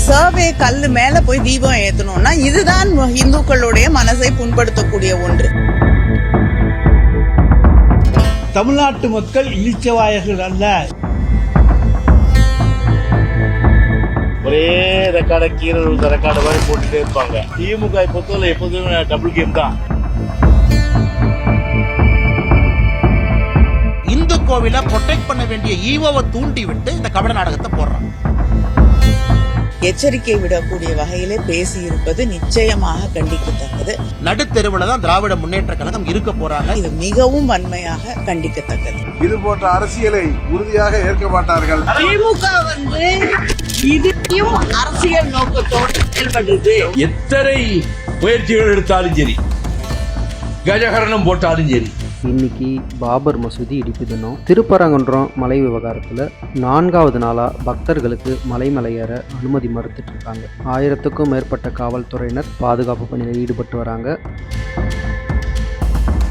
Survey கல்லு மேல போய் தீபம் ஏத்தணும்னா இதுதான் இந்துக்களுடைய மனசை புண்படுத்தக்கூடிய ஒன்று. தமிழ்நாட்டு மக்கள் இழிச்சவாயர்கள் அல்ல. ஒரே ரெக்கார்ட கீழே ரெக்கார்டு மாதிரி போட்டுட்டே இருப்பாங்க. திமுக பொறுத்தவரை எப்போதும் டபுள் கேம் தான். இந்து கோவிலை ப்ரொடெக்ட் பண்ண வேண்டிய ஈவோவை தூண்டி விட்டு இந்த கபட நாடகத்தை போடுறாங்க. எச்சரிக்கை விடக்கூடிய வகையிலே பேசியிருப்பது நிச்சயமாக கண்டிக்கத்தக்கது. நடுத்தெருவுல தான் திராவிட முன்னேற்ற கழகம் இருக்க போறாங்க. இது மிகவும் வன்மையாக கண்டிக்கத்தக்கது. இது போன்ற அரசியலை உறுதியாக ஏற்க மாட்டார்கள். திமுக இதையும் அரசியல் நோக்கத்தோடு செயல்படுது. எத்தனை முயற்சிகள் எடுத்தாலும் சரி, கஜகரணம் போட்டாலும் சரி. இன்னைக்கு பாபர் மசூதி இடிப்பு தினம். திருப்பரங்குன்றம் மலை விவகாரத்தில் 4வது நாளாக பக்தர்களுக்கு மலை ஏற அனுமதி மறுத்துட்டு இருக்காங்க. 1000க்கும் மேற்பட்ட காவல்துறையினர் பாதுகாப்பு பணியில் ஈடுபட்டு வராங்க.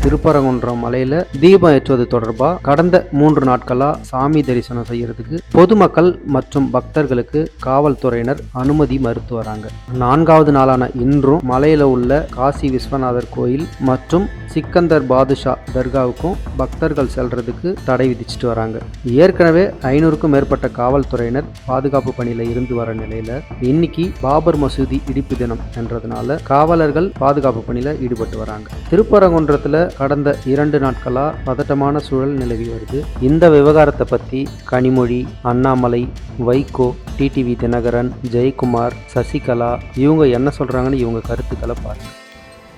திருப்பரங்குன்றம் மலையில தீபம் ஏற்றுவது தொடர்பாக கடந்த 3 நாட்களா சாமி தரிசனம் செய்யறதுக்கு பொதுமக்கள் மற்றும் பக்தர்களுக்கு காவல்துறையினர் அனுமதி மறுத்து வராங்க. 4வது நாளான இன்றும் மலையில உள்ள காசி விஸ்வநாதர் கோயில் மற்றும் சிக்கந்தர் பாதுஷா தர்காவுக்கும் பக்தர்கள் செல்றதுக்கு தடை விதிச்சுட்டு வராங்க. ஏற்கனவே 500க்கும் மேற்பட்ட காவல்துறையினர் பாதுகாப்பு பணியில இருந்து வர நிலையில இன்னைக்கு பாபர் மசூதி இடிப்பு தினம் என்றதுனால காவலர்கள் பாதுகாப்பு பணியில ஈடுபட்டு வராங்க. திருப்பரங்குன்றத்துல கடந்த 2 நாட்களா பதட்டமான சூழல் நிலவி வருது. இந்த விவகாரத்தை பத்தி கனிமொழி, அண்ணாமலை, வைகோ, டிடிவி தினகரன், ஜெயக்குமார், சசிகலா இவங்க என்ன சொல்றாங்கன்னு இவங்க கருத்துக்களை பாருங்க.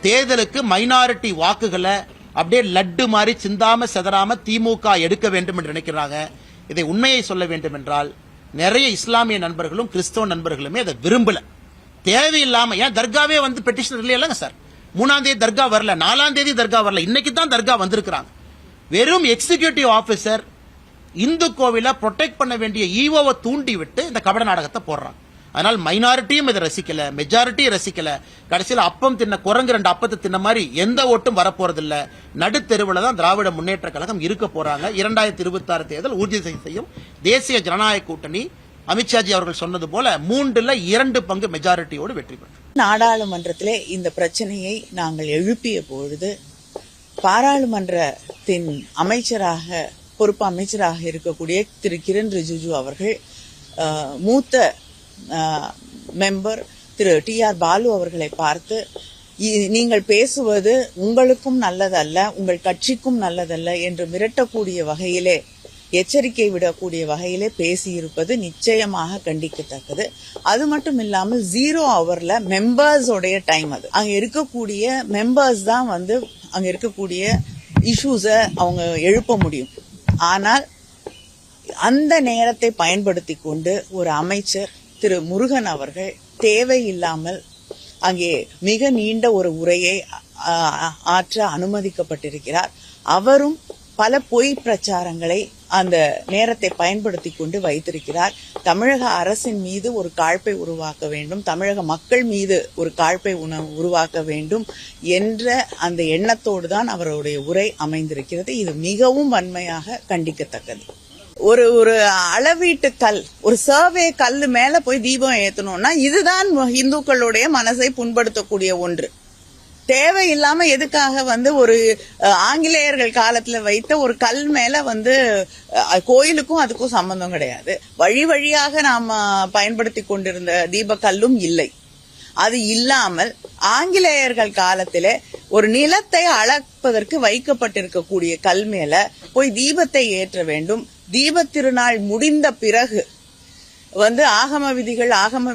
தேர்தலுக்கு மைனாரிட்டி வாக்குகளை அப்படியே லட்டு மாதிரி சிந்தாம செதறாம திமுக எடுக்க வேண்டும் என்று நினைக்கிறாங்க. இதை உண்மையை சொல்ல வேண்டும் என்றால் நிறைய இஸ்லாமிய நண்பர்களும் கிறிஸ்தவ நண்பர்களுமே அதை விரும்பல. தேவையில்லாம ஏன் தர்காவே பெட்டிஷன் இல்லைங்க சார். 3ஆம் தேதி தர்கா வரல, 4ஆம் தேதி தர்கா வரல, இன்னைக்கு தான் தர்கா வந்திருக்கிறாங்க. வெறும் எக்ஸிகியூட்டிவ் ஆபீசர் இந்து கோவிலை ப்ரொடெக்ட் பண்ண வேண்டிய ஈவோவை தூண்டி விட்டு இந்த கபட நாடகத்தை போடுறாங்க. அதனால் மைனாரிட்டியும் இதை ரசிக்கல, மெஜாரிட்டியும் ரசிக்கல. கடைசியில் அப்பம் தின்ன குரங்கு 2 அப்பத்தை தின்ன மாதிரி எந்த ஓட்டும் வரப்போறது இல்ல. நடுத்தெருவுல தான் திராவிட முன்னேற்ற கழகம் இருக்க போறாங்க. 2026 தேர்தல் உறுதி செய்யும் தேசிய ஜனநாயக கூட்டணி அமித்ஷாஜி அவர்கள் சொன்னது போல 3ல் 2 பங்கு மெஜாரிட்டியோடு வெற்றி பெற்று நாடாளுமன்றத்திலே இந்த பிரச்சனையை நாங்கள் எழுப்பிய பொழுது பாராளுமன்றத்தின் பொறுப்பு அமைச்சராக இருக்கக்கூடிய திரு கிரண் ரிஜிஜு அவர்கள் மூத்த மெம்பர் திரு TR பாலு அவர்களை பார்த்து, நீங்கள் பேசுவது உங்களுக்கும் நல்லதல்ல, உங்கள் கட்சிக்கும் நல்லதல்ல என்று மிரட்டக்கூடிய வகையிலே, எச்சரிக்கை விடக்கூடிய வகையிலே பேசியிருப்பது நிச்சயமாக கண்டிக்கத்தக்கது. அது மட்டும் இல்லாமல் 0 ஹவர்ல மெம்பர்ஸோடைய டைம் அது. அங்க இருக்கக்கூடிய மெம்பர்ஸ் தான் அங்க இருக்கக்கூடிய இஷ்யூஸை அவங்க எழுப்ப முடியும். ஆனால் அந்த நேரத்தை பயன்படுத்தி கொண்டு ஒரு அமைச்சர் திரு முருகன் அவர்கள் தேவையில்லாமல் அங்கே மிக நீண்ட ஒரு உரையை ஆற்ற அனுமதிக்கப்பட்டிருக்கிறார். அவரும் பல பொய் பிரச்சாரங்களை அந்த நேரத்தை பயன்படுத்தி கொண்டு வைத்திருக்கிறார். தமிழக அரசின் மீது ஒரு காழ்ப்பை உருவாக்க வேண்டும், தமிழக மக்கள் மீது ஒரு காழ்ப்பை உருவாக்க வேண்டும் என்ற அந்த எண்ணத்தோடு தான் அவருடைய உரை அமைந்திருக்கிறது. இது மிகவும் வன்மையாக கண்டிக்கத்தக்கது. ஒரு அளவீட்டு கல், ஒரு சர்வே கல்லு மேல போய் தீபம் ஏத்தணும்னா இதுதான் இந்துக்களுடைய மனசை புண்படுத்தக்கூடிய ஒன்று. தேவையில்லாம எதுக்காக ஒரு ஆங்கிலேயர்கள் காலத்துல வைத்த ஒரு கல் மேல கோயிலுக்கும் அதுக்கும் சம்பந்தம் கிடையாது. வழியாக நாம பயன்படுத்தி கொண்டிருந்த தீப கல்லும் இல்லை. அது இல்லாமல் ஆங்கிலேயர்கள் காலத்திலே ஒரு நிலத்தை அளப்பதற்கு வைக்கப்பட்டிருக்கக்கூடிய கல் மேல போய் தீபத்தை ஏற்ற வேண்டும். தீப திருநாள் முடிந்த பிறகு ஆகம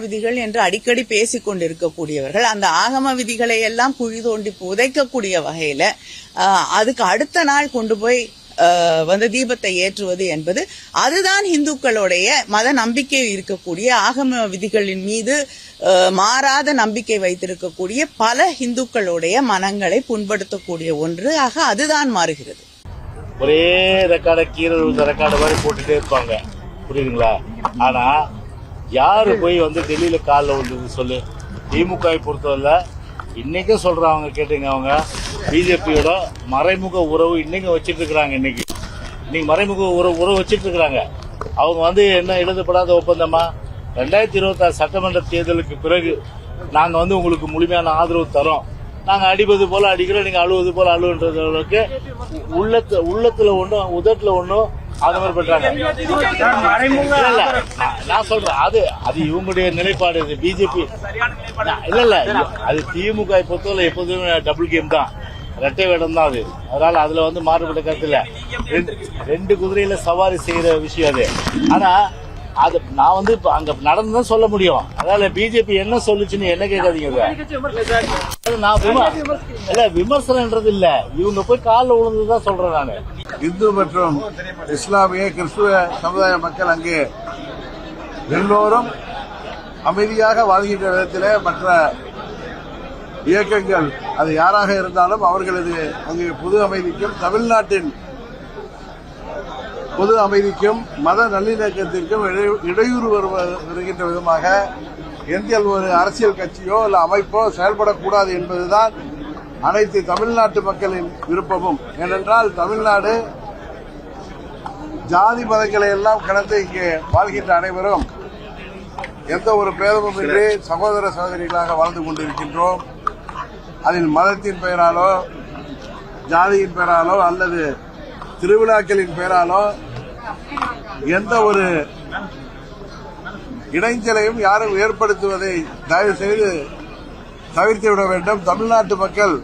விதிகள் என்று அடிக்கடி பேசிக் கொண்டிருக்கக்கூடியவர்கள் அந்த ஆகம விதிகளை எல்லாம் குழி தோண்டி புதைக்கக்கூடிய வகையில அதுக்கு அடுத்த நாள் கொண்டு போய் தீபத்தை ஏற்றுவது என்பது அதுதான் இந்துக்களுடைய மத நம்பிக்கை இருக்கக்கூடிய ஆகம விதிகளின் மீது மாறாத நம்பிக்கை வைத்திருக்கக்கூடிய பல இந்துக்களுடைய மனங்களை புண்படுத்தக்கூடிய ஒன்று ஆக அதுதான் மாறுகிறது. ஒரே ரெக்கார்ட கீழே ரெக்கார்டு மாதிரி போட்டுட்டே இருப்பாங்க, புரியுதுங்களா? ஆனா யாரு போய் டெல்லியில காலில் வந்தது சொல்லு? திமுக பொறுத்தவரை இன்னைக்கும் சொல்றாங்க, கேட்டுங்க, அவங்க பிஜேபியோட மறைமுக உறவு இன்னைக்கும் வச்சிட்டு இருக்கிறாங்க. இன்னைக்கு மறைமுக உறவு வச்சிட்டு இருக்கிறாங்க. அவங்க என்ன எழுதப்படாத ஒப்பந்தமா? 2026 சட்டமன்ற தேர்தலுக்கு பிறகு நாங்க வந்து உங்களுக்கு முழுமையான ஆதரவு தரோம். நாங்க அடிப்பது போல அடிக்கிறோம், நீங்க அழுவது போல அழுவுன்றது அளவுக்கு உள்ளத்துல ஒன்றும் உதட்டுல ஒன்றும் அது மாதிரி பண்றாங்க. இல்ல நான் சொல்றேன், அது இவங்களுடைய நிலைப்பாடு. இது பிஜேபி இல்ல அது திமுக பொறுத்தவரை எப்போதுமே டபுள் கேம் தான், ரெட்டை வேடம் தான் அது. அதனால அதுல வந்து மாறுபட்ட கருத்து இல்ல. ரெண்டு குதிரையில சவாரி செய்யற விஷயம் அது. ஆனா அது நான் வந்து அங்க நடந்துதான் சொல்ல முடியும். அதனால பிஜேபி என்ன சொல்லுச்சுன்னு என்ன கேட்காதீங்க. நான் விமர்சனம்ன்றது இல்ல, இவங்க போய் காலில் விழுந்துதான் சொல்றேன் நானு. இந்து மற்றும் இஸ்லாமிய கிறிஸ்துவ சமுதாய மக்கள் அங்கே எல்லோரும் அமைதியாக வாழ்கின்ற விதத்திலே மற்ற இயக்கங்கள் அது யாராக இருந்தாலும் அவர்களது அங்கே பொது அமைதிக்கும் தமிழ்நாட்டின் பொது அமைதிக்கும் மத நல்லிணக்கத்திற்கும் இடையூறு வருகின்ற விதமாக எந்த ஒரு அரசியல் கட்சியோ அல்ல அமைப்போ செயல்படக்கூடாது என்பதுதான் அனைத்து தமிழ்நாட்டு மக்களின் விருப்பமும். ஏனென்றால் தமிழ்நாடு ஜாதி மதங்களை எல்லாம் கடந்து இங்கே வாழ்கின்ற அனைவரும் எந்த ஒரு பேதமும் இன்றி சகோதர சகோதரிகளாக வாழ்ந்து கொண்டிருக்கின்றோம். அதில் மதத்தின் பெயராலோ ஜாதியின் பெயராலோ அல்லது திருவிழாக்களின் பெயராலோ எந்த ஒரு இடைஞ்சலையும் யாரும் ஏற்படுத்துவதை தயவு செய்து தவிர்த்துவிட வேண்டும். தமிழ்நாட்டு மக்கள்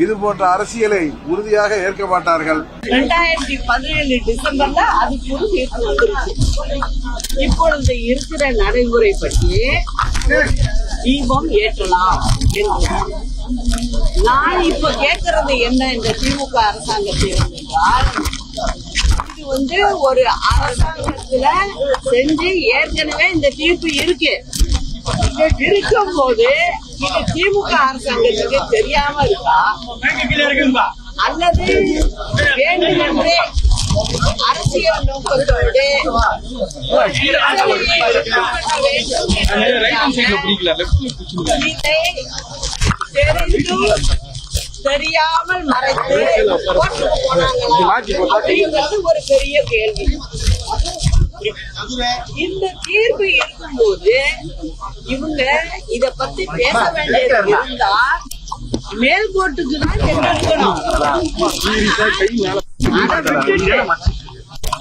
இது போன்ற அரசியலை உறுதியாக ஏற்க மாட்டார்கள். 2017 டிசம்பர்ல அது புது தீர்ப்பு வந்துருச்சு. இப்பொழுது இருக்கிற நடைமுறை பற்றி தீபம் ஏற்றலாம். நான் இப்ப கேட்கறது என்ன, இந்த திமுக அரசாங்கத்தில் என்றால், இது வந்து ஒரு அரசாங்கத்துல செஞ்சு ஏற்கனவே இந்த தீர்ப்பு இருக்கு. இருக்கும் போது இது திமுக அரசாங்கத்துக்கு தெரியாம இருக்கா அல்லது வேண்டுமென்றே அரசியல் நோக்கத்தோடு தெரியாமல் மறைத்து அப்படிங்கிறது ஒரு பெரிய கேள்வி. இந்த தீர்ப்பு இருக்கும்போது இவங்க இத பத்தி பேச வேண்டியது இருந்தா மேல்கோர்ட்டுக்கு தான் இருக்கணும்.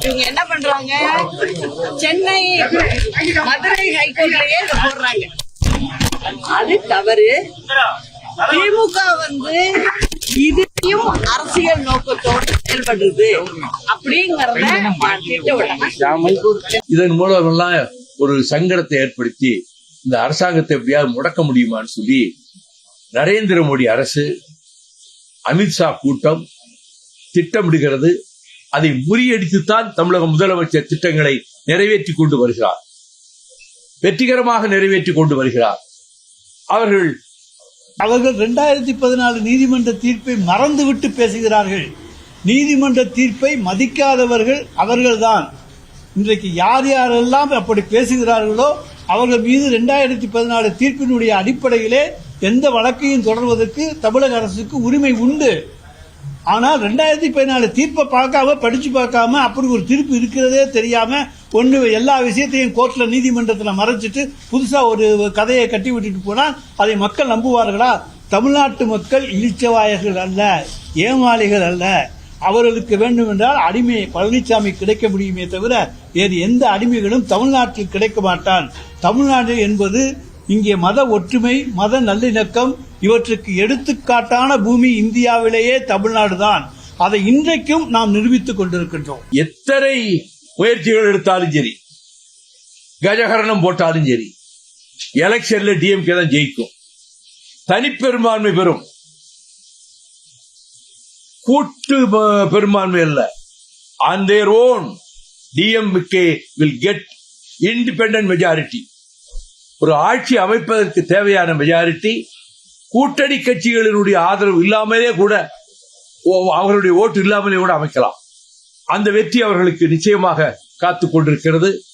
இவங்க என்ன பண்றாங்க, சென்னை மதுரை ஹைகோர்ட்லயே போடுறாங்க. அது தவறு. திமுக வந்து இதையும் அரசியல் நோக்கத்தோடு செயல்படுறது அப்படிங்கறத இதன் மூலம் எல்லாம் ஒரு சங்கடத்தை ஏற்படுத்தி இந்த அரசாங்கத்தை எப்படியாவது முடக்க முடியுமான்னு சொல்லி நரேந்திர மோடி அரசு, அமித்ஷா கூட்டம் திட்டமிடுகிறது. அதை முறியடித்துத்தான் தமிழக முதலமைச்சர் திட்டங்களை நிறைவேற்றி கொண்டு வருகிறார், வெற்றிகரமாக நிறைவேற்றி கொண்டு வருகிறார். அவர்கள் 2014 நீதிமன்ற தீர்ப்பை மறந்துவிட்டு பேசுகிறார்கள். நீதிமன்ற தீர்ப்பை மதிக்காதவர்கள் அவர்கள்தான். இன்றைக்கு யார் யாரெல்லாம் அப்படி பேசுகிறார்களோ அவர்கள் மீது 2014 தீர்ப்பினுடைய அடிப்படையிலே எந்த வழக்கையும் தொடர்வதற்கு தமிழக அரசுக்கு உரிமை உண்டு. ஆனால் 2014 தீர்ப்பை படிச்சு பார்க்காம அப்படி ஒரு தீர்ப்பு இருக்கிறதே தெரியாம ஒன்று எல்லா விஷயத்தையும் கோர்ட்ல நீதிமன்றத்தில் மறைச்சிட்டு புதுசா ஒரு கதையை கட்டி விட்டுட்டு போனால் அதை மக்கள் நம்புவார்களா? தமிழ்நாட்டு மக்கள் இழிச்சவாயர்கள் அல்ல, ஏமாளிகள் அல்ல. அவர்களுக்கு வேண்டும் என்றால் அடிமை பழனிசாமி கிடைக்க முடியுமே தவிர வேறு எந்த அடிமைகளும் தமிழ்நாட்டில் கிடைக்க மாட்டான். தமிழ்நாடு என்பது இங்கே மத ஒற்றுமை, மத நல்லிணக்கம் இவற்றுக்கு எடுத்துக்காட்டான பூமி இந்தியாவிலேயே தமிழ்நாடுதான். அதை இன்றைக்கும் நாம் நிரூபித்துக் கொண்டிருக்கின்றோம். எத்தனை முயற்சிகள் எடுத்தாலும் சரி, கஜகரணம் போட்டாலும் சரி, எலெக்ஷன்ல டிஎம்கே தான் ஜெயிக்கும், தனிப்பெரும்பான்மை பெறும். கூட்டு பெரும்பான்மை அல்ல. on their own DMK will get independent majority. ஒரு ஆட்சி அமைப்பதற்கு தேவையான மெஜாரிட்டி கூட்டணி கட்சிகளினுடைய ஆதரவு இல்லாமலே கூட, அவர்களுடைய ஓட்டு இல்லாமலே கூட அமைக்கலாம். அந்த வெற்றி அவர்களுக்கு நிச்சயமாக காத்துக் கொண்டிருக்கிறது.